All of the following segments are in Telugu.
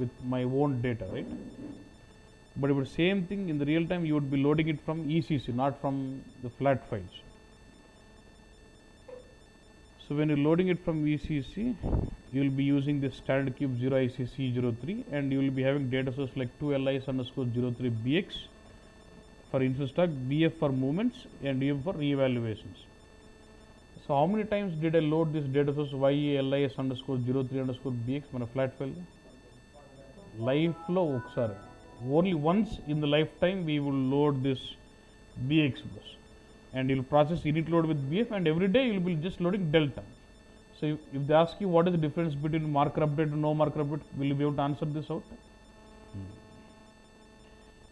with my own data, right? But if same thing in the real time, you would be loading it from ECC, not from the flat files. So when you're loading it from ECC, you will be using this standard cube 0ICC03, and you will be having data source like 2LIS_03BX for instance stack, BF for movements, and EM for reevaluations. So how many times did I load this data source YALIS_03_BX మన flat file? Life లో ఒకసారి, only once in the lifetime we will load this BX bus, and you will process init load with BF, and every day you will be just loading delta. So if they ask you what is the difference between marker update and no marker update, will you be able to answer this out?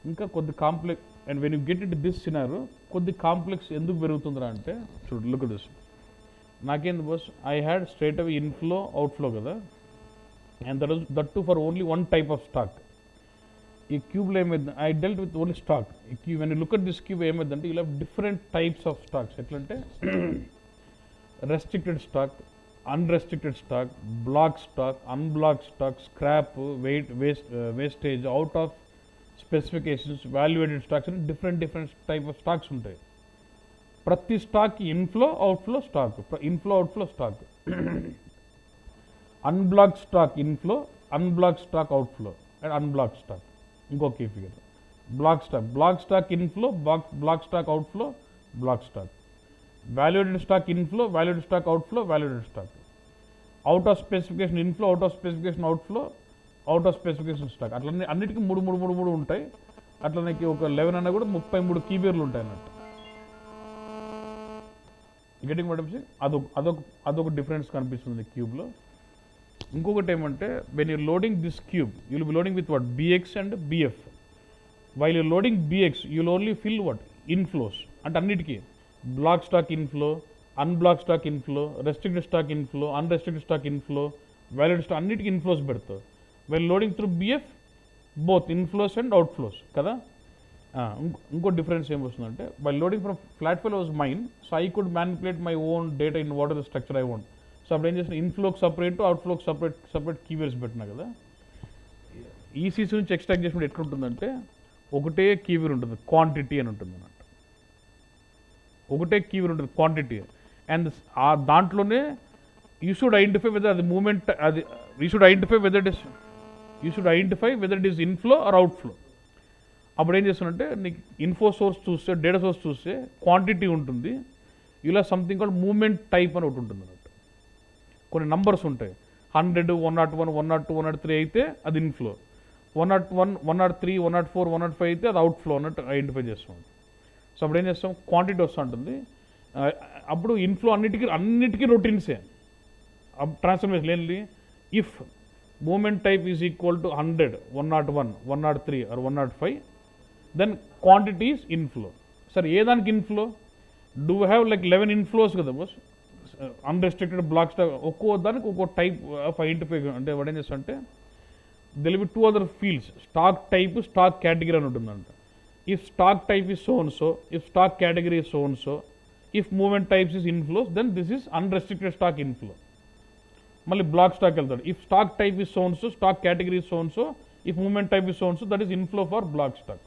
ఇంకా కొద్ది complex, and when you get it this scenario, కొద్ది కాంప్లెక్స్ ఎందుకు పెరుగుతుందిరా అంటే చూడు, లుక్ అట్ దిస్. నాకేంది boss, I had straight away inflow outflow కదా, and that to for only one type of stock. ఈ క్యూబ్లో ఏమైంది, I dealt with only stock. ఈ cube, when you look at this cube ఏమైందంటే, you have different types of stocks. ఎట్లంటే restricted stock, unrestricted stock, block stock, unblock stock, scrap, wastage, out of specifications, valuated stocks అని డిఫరెంట్ టైప్ ఆఫ్ స్టాక్స్ ఉంటాయి. ప్రతి stock inflow outflow stock, inflow outflow stock. Unblock stock inflow, unblock stock outflow, and unblock stock ఇంకో key figure. Block stock inflow, block stock outflow, block stock. Valuated stock inflow, valuated stock outflow, valuated stock. Out of specification inflow, out of specification outflow, out of specification stock. అట్లా అన్నిటికీ మూడు ఉంటాయి. అట్లా నీకు ఒక 11 అన్నా కూడా 33 కీబేర్లు ఉంటాయి అన్నట్టు. Getting what I'm saying? అదొక డిఫరెన్స్ కనిపిస్తుంది క్యూబ్లో. ఇంకొకటి ఏమంటే, when you're loading this cube, you will be loading with what, BX and BF. While you're loading BX, you will only fill what, inflows. అంటే అన్నిటికీ block stock inflow, unblock stock inflow, restricted stock inflow, unrestricted stock inflow, valid stock, అన్నిటికీ ఇన్ఫ్లోస్ పెడతావు. Well loading through BF, both inflows and outflows కదా. ఇంకో డిఫరెన్స్ ఏమొస్తుందంటే, by loading from flat file was mine, so I could manipulate my own data in what are the structure I want. So అప్పుడు ఏం చేసిన, ఇన్ఫ్లోకి సపరేట్, అవుట్ఫ్లోకి సపరేట్ కీవర్డ్స్ పెట్టినా కదా. ఈసీసీ నుంచి ఎక్స్ట్రాక్ట్ చేసినప్పుడు ఎట్లుంటుందంటే, ఒకటే కీవర్డ్ ఉంటుంది, క్వాంటిటీ అని ఉంటుంది అన్నట్టు. ఒకటే కీవర్డ్ ఉంటుంది, క్వాంటిటీ. అండ్ దాంట్లోనే యూ షుడ్ ఐడెంటిఫై వెదర్ అది మూమెంట్, అది you should identify whether it is inflow or outflow. అప్పుడు ఏం చేస్తానంటే, నీకు ఇన్ఫో సోర్స్ చూస్తే, డేటా సోర్స్ చూస్తే క్వాంటిటీ ఉంటుంది, ఇలా సంథింగ్ కాల్డ్ మూమెంట్ టైప్ అని ఒకటి ఉంటుంది అన్నట్టు. కొన్ని నంబర్స్ ఉంటాయి, 100, 101, 102, 103 అయితే అది ఇన్ఫ్లో, 101, 103, 104, 105 అయితే అది అవుట్ఫ్లో అన్నట్టు ఐడెంటిఫై చేస్తాం. సో అప్పుడు ఏం చేస్తాం, క్వాంటిటీ వస్తూ ఉంటుంది. అప్పుడు ఇన్ఫ్లో అన్నిటికీ రొటీన్సే. ట్రాన్స్ఫర్మేషన్ ఏంటి, if movement type is equal to 100, 101, 103 or 105, then quantity is inflow. సరే, ఏ దానికి inflow? Do have like 11 inflows కదా బస్, అన్రెస్ట్రిక్టెడ్ బ్లాక్ స్టాక్. ఒక్కో దానికి ఒక్కో టైప్ ఆఫ్ ఐడెంటిఫై. అంటే వాడు ఏం చేస్తాడంటే, there will be 2 other fields, stock type, stock category అని ఉంటుందంట. If stock type is so and so, if stock category is so and so, if movement types is inflows, then this is unrestricted stock inflow. మళ్ళీ బ్లాక్ స్టాక్ వెళ్తాడు, if stock type is so and so, stock category is so and so, if movement type is so and so, that is inflow for block stock.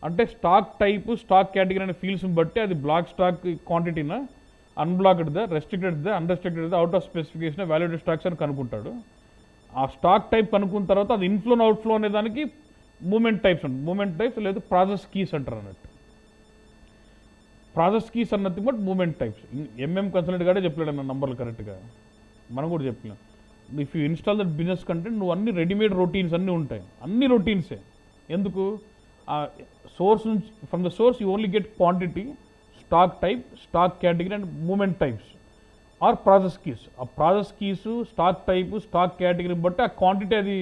అంటే స్టాక్ టైప్, స్టాక్ కేటగిరీ అనే ఫీల్డ్స్ని బట్టి అది బ్లాక్ స్టాక్ క్వాంటిటీనా, అన్బ్లాక్డ్దా, రెస్ట్రిక్టెడ్దా, అన్రెస్ట్రిక్టెడ్దా, out of specification, valuated stocks అని కనుక్కుంటాడు. ఆ స్టాక్ టైప్ కనుక్కున్న తర్వాత అది ఇన్ఫ్లో అవుట్ఫ్లో అనే దానికి మూమెంట్ టైప్స్ ఉంటుంది. మూమెంట్ టైప్స్ లేదా ప్రాసెస్ కీస్ అంటారు అన్నట్టు. ప్రాసెస్ కీస్ అన్నది బట్ మూమెంట్ టైప్స్. కన్సల్టెంట్ గారే చెప్పలేడు అన్న నంబర్లు కరెక్ట్గా, మనం కూడా చెప్పలేం. If you install that business content, నువ్వు అన్ని రెడీమేడ్ రొటీన్స్ అన్నీ ఉంటాయి, అన్ని రొటీన్సే. ఎందుకు? సోర్స్ నుంచి, from the source you only get quantity, stock type, stock category and movement types or process keys. ఆ process keys, stock type, stock category బట్టి ఆ క్వాంటిటీ అది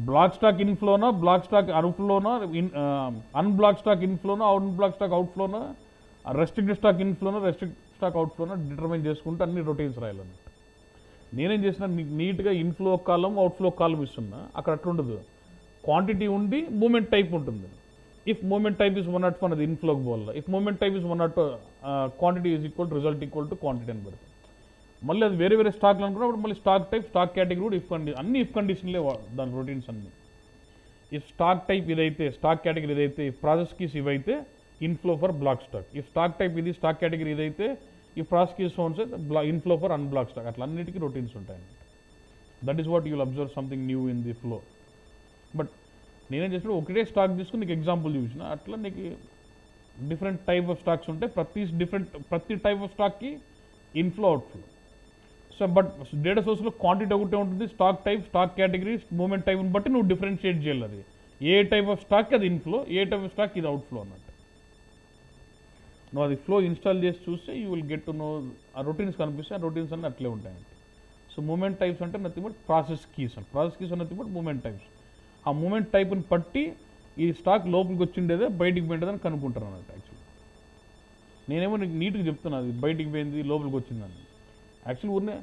బ్లాక్ స్టాక్ ఇన్ఫ్లోనా, బ్లాక్ స్టాక్ అవుట్ఫ్లోనా, అన్బ్లాక్ స్టాక్ ఇన్ఫ్లోనా, అన్బ్లాక్ స్టాక్ అవుట్ఫ్లోనా, రెస్ట్రిక్టెడ్ స్టాక్ ఇన్ఫ్లోనా, రెస్ట్రిక్టెడ్ స్టాక్ అవుట్ఫ్లోనా డిటర్మైన్ చేసుకుంటే అన్ని రొటీన్స్ రాయాలన్నట్టు. నేనేం చేసిన, నీట్గా ఇన్ఫ్లో కాలం, అవుట్ఫ్లో కాలం ఇస్తున్నా. అక్కడ అట్లుండదు, క్వాంటిటీ ఉండి మూమెంట్ టైప్ ఉంటుంది. ఇఫ్ మూమెంట్ టైప్ ఈజ్ 101 అది ఇన్ఫ్లోకి పోవాలి. If movement type is 102, quantity is equal to result equal to quantity అని పెడతాం. మళ్ళీ అది వేరే వేరే స్టాక్లు అనుకున్నప్పుడు మళ్ళీ స్టాక్ టైప్ స్టాక్ కేటగిరీ కూడా అన్ని ఇఫ్ కండిషన్లే దాని రొటీన్స్ అన్ని. ఇఫ్ స్టాక్ టైప్ ఇదైతే స్టాక్ కేటగిరీ ఇదైతే ఇఫ్ ప్రాసెస్ కీస్ ఇవైతే inflow for block stock. If stock type ఇది స్టాక్ కేటగిరీ ఇదైతే ఈ ప్రాసెస్ కీస్ ఫోన్స్ ఇన్ఫ్లో ఫర్ అన్బ్లాక్ స్టాక్. అట్లా అన్నిటికీ రొటీన్స్ ఉంటాయి. That is what you will observe something new in the flow. But నేనేం చేసినప్పుడు ఒకటే స్టాక్ తీసుకుని నీకు ఎగ్జాంపుల్ చూసిన, అట్లా నీకు డిఫరెంట్ టైప్ ఆఫ్ స్టాక్స్ ఉంటాయి. ప్రతి టైప్ ఆఫ్ స్టాక్కి inflow outflow. So but data సోర్స్లో క్వాంటిటీ ఒకటే ఉంటుంది. Stock type stock category movement టైప్ని బట్టి నువ్వు డిఫరెన్షియేట్ చేయాలి. అది ఏ టైప్ ఆఫ్ స్టాక్ అది ఇన్ఫ్లో, ఏ టైప్ ఆఫ్ స్టాక్ ఇది అవుట్ఫ్లో అన్నట్టు. నువ్వు అది ఫ్లో ఇన్స్టాల్ చేసి చూస్తే you will get to know. ఆ రొటీన్స్ కనిపిస్తే ఆ రొటీన్స్ అన్నీ అట్లే ఉంటాయండి. సో మూమెంట్ టైప్స్ అంటే నథింగ్ బట్ ప్రాసెస్ కీస్ అని. Process keys nothing but movement types. ఆ మూమెంట్ టైప్ని బట్టి ఈ స్టాక్ లోపలికి వచ్చిండేదే బయటికి పోయిండేదని కనుక్కుంటారు అన్నట్టు. యాక్చువల్లీ నేనేమో నీకు నీట్గా చెప్తున్నా అది బయటికి పోయింది లోపలికి వచ్చిందని. యాక్చువల్లీ ఊరినే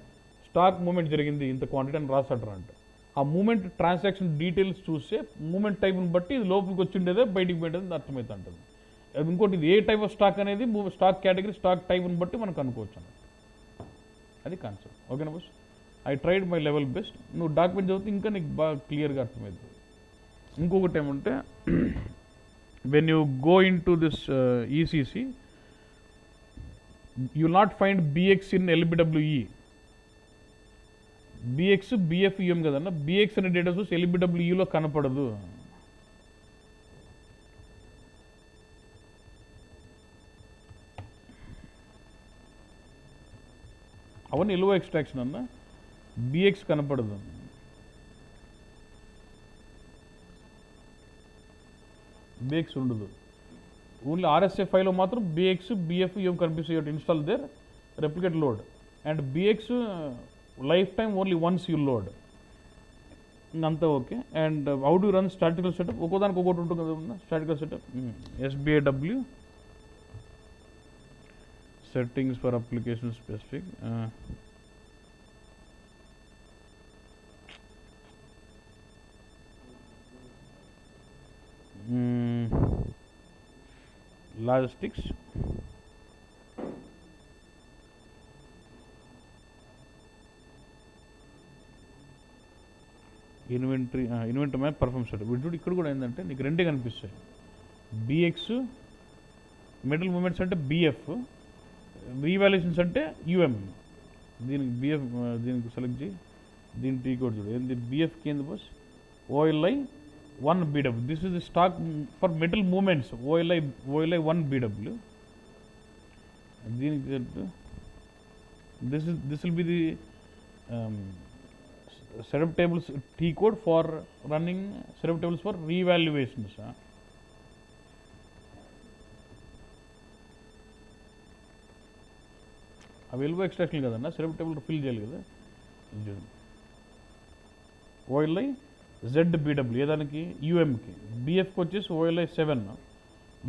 స్టాక్ మూమెంట్ జరిగింది ఇంత క్వాంటిటీ అని రాసాడరా అంటే ఆ మూమెంట్ ట్రాన్సాక్షన్ డీటెయిల్స్ చూస్తే మూమెంట్ టైప్ని బట్టి ఇది లోపలికి వచ్చిండేదే బయటికి పోయిండేది అర్థమవుతూ ఉంటుంది. ఇంకోటి ఇది ఏ టైప్ ఆఫ్ స్టాక్ అనేది స్టాక్ కేటగిరీ స్టాక్ టైప్ని బట్టి మనకు అనుకోవచ్చు అన్నట్టు. అది కాన్సెప్ట్. ఓకేనా boss? I tried my level best. నువ్వు డాక్యుమెంట్ చదివితే ఇంకా నీకు బాగా క్లియర్గా అర్థమవుతుంది. ఇంకొకటి ఏమంటే when you go in to this ECC you will not find BX in LBWE. BX BFEM కదన్నా. బిఎక్స్ అనే డేటా సోర్స్ ఎల్బిడబ్ల్యూఈలో కనపడదు. అవన్నీ ఎల్ఓ ఎక్స్ట్రాక్షన్ అన్న. బిఎక్స్ కనపడదు. బిఎక్స్ ఉండదు. ఓన్లీ ఆర్ఎస్ఎఫ్ ఫైల్లో మాత్రం బిఎక్స్ బిఎఫ్ఈఎం కనిపిస్తాయి. Install there replicate load and BX life time only once you load. అంతా okay. And how do run statical setup? ఒక్కోదానికి ఒక్కొక్కటి ఉంటుంది కదా statical setup. SBIW settings for application specific. Logistics. Inventory map performance setup. వీటి ఇక్కడ కూడా ఏంటంటే నీకు రెండే కనిపిస్తాయి. బిఎక్స్ మిడిల్ మూమెంట్స్ అంటే బిఎఫ్, రీవాల్యుయేషన్స్ అంటే యూఎం. దీనికి బిఎఫ్ దీనికి సెలెక్ట్ చేయి. దీని టీ కోడ్ చూడు ఏంది బిఎఫ్కి ఏంది boss OLI 1 BW. This is the stock for metal movements OLI 1 BW. దీనికి this will be the setup tables T code for running setup tables for revaluations. అవి ఎల్బో ఎక్స్ట్రాక్షన్ కదన్నా. సెటప్ టేబుల్ ఫిల్ చేయాలి కదా. ఓఎల్ఐ ZBW ఏదానికి యూఎంకి. బిఎఫ్కి వచ్చేసి ఓఎల్ఐ 7,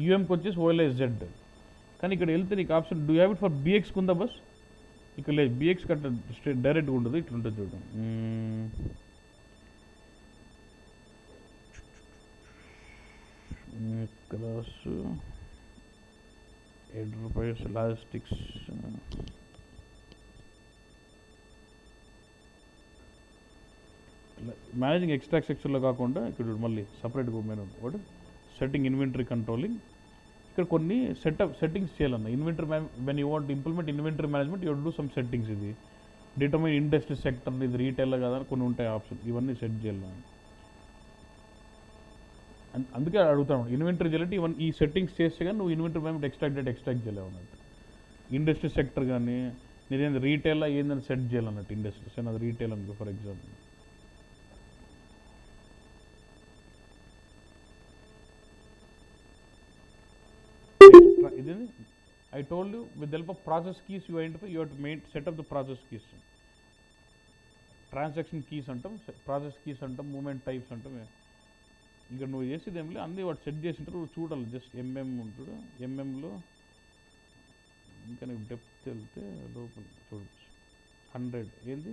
యూఎంకి వచ్చేసి ఓఎల్ఐ Z. కానీ ఇక్కడ వెళ్తే నీకు option do have it for బిఎక్స్కి ఉందా బస్? ఇక్కడ లేదు. బిఎక్స్ కట్ట డైరెక్ట్గా ఉంటుంది. ఇట్లా ఉంటుంది చూడండి. Class enterprise logistics managing extract సెక్షన్లో కాకుండా ఇక్కడ మళ్ళీ సపరేట్గా మెనూ ఒకటి సెట్టింగ్ ఇన్వెంటరీ కంట్రోలింగ్. ఇక్కడ కొన్ని సెట్టింగ్స్ చేయాలన్న inventory when you want implement inventory management you do some settings. ఇది డిటర్మైన్ ఇండస్ట్రీ సెక్టర్, ఇది రీటైల్ కదా కొన్ని ఉంటాయి ఆప్షన్. ఇవన్నీ సెట్ చేయాలి. అందుకే అడుగుతాను ఇన్వెంటరీ చేయాలంటే ఈ సెట్టింగ్స్ చేస్తే కానీ నువ్వు ఇన్వెంటరీ మేనేజ్మెంట్ ఎక్స్ట్రాక్ట్ చేయలేవు అన్నట్టు. ఇండస్ట్రీ సెక్టర్ కానీ నేనేంది రీటైల్ ఏందని సెట్ చేయాలన్నట్టు. ఇండస్ట్రీస్ అది రీటైల్ అనుకో ఫర్ ఎగ్జాంపుల్. ఇదేంది I told you with the help of process keys you identify, you have to set up the process keys. Transaction keys అంటాం, ప్రాసెస్ కీస్ అంటాం, మూమెంట్ టైప్స్ అంటాం. ఇక్కడ నువ్వు చేసేది ఏం లేదు, అన్నీ వాడు సెట్ చేసింటారు. నువ్వు చూడాలి జస్ట్ ఎంఎం ఉంటుంది. ఎంఎంలో ఇంకా నీకు డెప్త్ వెళ్తే లోపల చూడవచ్చు. 100 ఏంది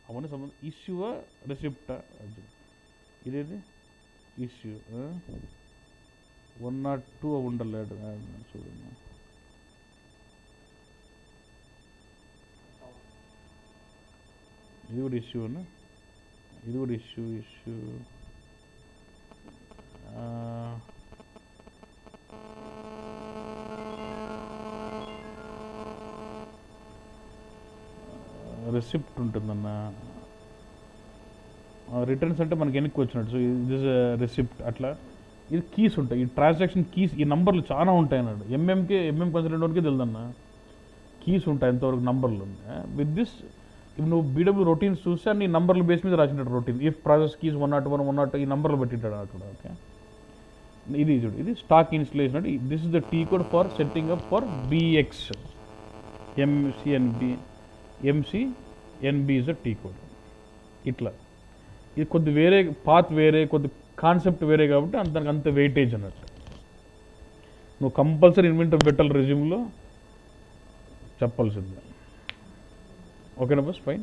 అవన్నీ సంబంధం. ఇష్యూవా రిసిప్టా? ఇదేది ఇష్యూ 102 ఉండలేడు చూడండి. ఇది కూడా ఇష్యూ అన్న, ఇది కూడా ఇష్యూ రెసిప్ట్ ఉంటుందన్న. రిటర్న్స్ అంటే మనకి వెనక్కి వచ్చినట్టు. సో ఇది రెసిప్ట్ అట్లా. ఇది కీస్ ఉంటాయి, ఈ ట్రాన్సాక్షన్ కీస్, ఈ నంబర్లు చాలా ఉంటాయి అన్నాడు. ఎంఎం కన్సల్టెంట్ వరకే తెలుదన్న, కీస్ ఉంటాయి ఎంతవరకు నంబర్లు. విత్ దిస్ ఇప్పుడు నువ్వు బీడబ్ల్యూ రొటీన్స్ చూస్తే అన్ని నంబర్ల బేస్ మీద రాసినట్టు రొటీన్. ఇఫ్ ప్రాసెస్ కీస్ 101 102 ఈ నంబర్లు పెట్టింటాడు అక్కడ. ఓకే, ఇది చూడు, ఇది స్టాక్ ఇన్స్టలేషన్ అంటే this is the T code for setting up for BX MCNB is the T code. ఇట్లా ఇది కొద్ది వేరే పాత్ వేరే, కొద్ది కాన్సెప్ట్ వేరే కాబట్టి దానికి అంత వెయిటేజ్ అన్నట్టు. నువ్వు కంపల్సరీ ఇన్వెంటర్ పెట్టాలి రెజ్యూమ్లో, చెప్పాల్సిందే. ఓకేనా బస్, ఫైన్.